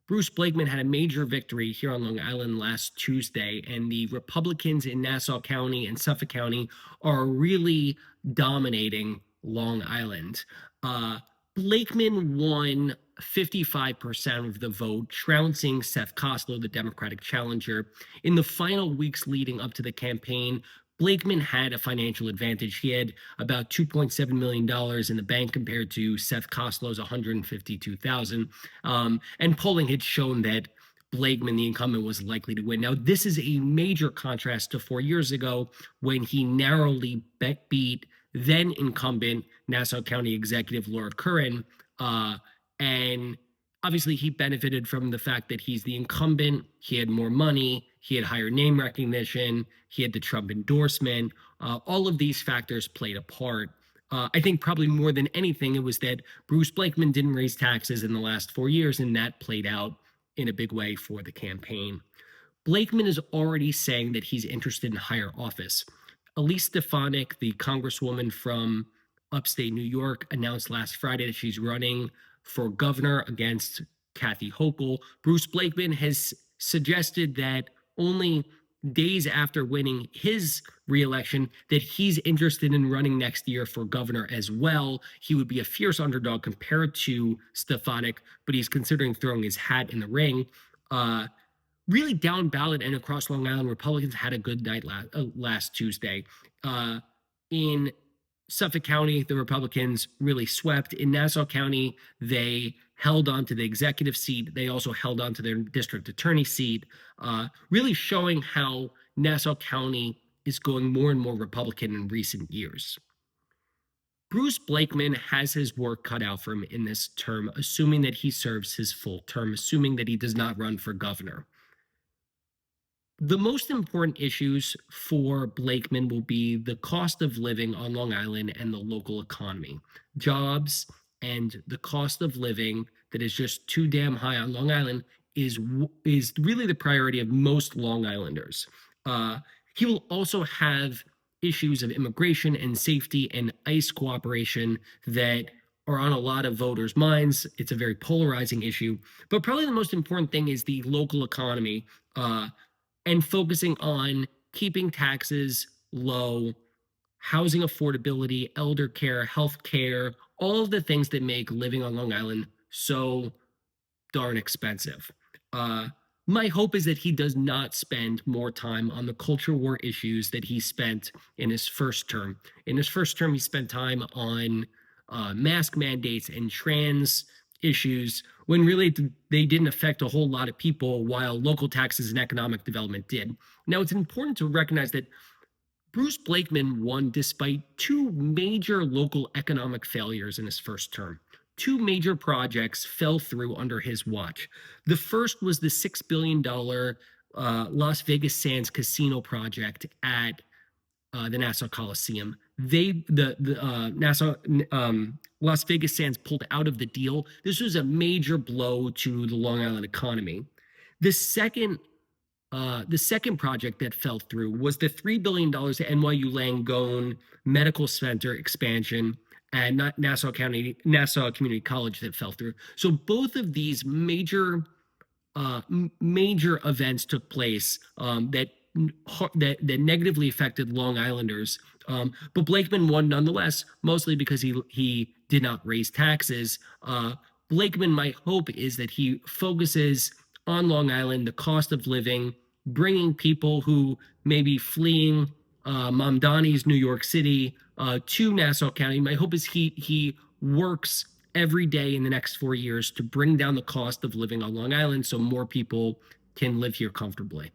Bruce Blakeman had a major victory here on Long Island last Tuesday, and the Republicans in Nassau County and Suffolk County are really dominating Long Island. Uh, Blakeman won 55% of the vote, trouncing Seth Koslow, the Democratic challenger. In the final weeks leading up to the campaign, Blakeman had a financial advantage. He had about $2.7 million in the bank compared to Seth Koslow's 152,000. And polling had shown that Blakeman, the incumbent, was likely to win. Now, this is a major contrast to 4 years ago when he narrowly beat then incumbent Nassau County Executive Laura Curran. And obviously, he benefited from the fact that he's the incumbent. He had more money. He had higher name recognition. He had the Trump endorsement. All of these factors played a part. I think probably more than anything, it was that Bruce Blakeman didn't raise taxes in the last 4 years, and that played out in a big way for the campaign. Blakeman is already saying that he's interested in higher office. Elise Stefanik, the congresswoman from upstate New York, announced last Friday that she's running for governor against Kathy Hochul. Bruce Blakeman has suggested that only days after winning his reelection that he's interested in running next year for governor as well. He would be a fierce underdog compared to Stefanik, but he's considering throwing his hat in the ring. Really down ballot and across Long Island, Republicans had a good night last Tuesday. In Suffolk County, the Republicans really swept. In Nassau County, they held on to the executive seat. They also held on to their district attorney seat, really showing how Nassau County is going more and more Republican in recent years. Bruce Blakeman has his work cut out for him in this term, assuming that he serves his full term, assuming that he does not run for governor. The most important issues for Blakeman will be the cost of living on Long Island and the local economy. Jobs and the cost of living that is just too damn high on Long Island is really the priority of most Long Islanders. He will also have issues of immigration and safety and ICE cooperation that are on a lot of voters' minds. It's a very polarizing issue. But probably the most important thing is the local economy. And focusing on keeping taxes low, housing affordability, elder care, health care, all of the things that make living on Long Island so darn expensive. My hope is that he does not spend more time on the culture war issues that he spent in his first term. In his first term, he spent time on mask mandates and trans issues when really they didn't affect a whole lot of people, while local taxes and economic development did. Now, it's important to recognize that Bruce Blakeman won despite two major local economic failures in his first term. Two major projects fell through under his watch. The first was the $6 billion Las Vegas Sands casino project at the Nassau Coliseum. Nassau Las Vegas Sands pulled out of the deal. This was a major blow to the Long Island economy. The second project that fell through was the $3 billion NYU Langone Medical Center expansion at Nassau Community College that fell through. So both of these major events took place that negatively affected Long Islanders. But Blakeman won nonetheless, mostly because he did not raise taxes. Blakeman, my hope is that he focuses on Long Island, the cost of living, bringing people who may be fleeing Mamdani's New York City to Nassau County. My hope is he works every day in the next 4 years to bring down the cost of living on Long Island so more people can live here comfortably.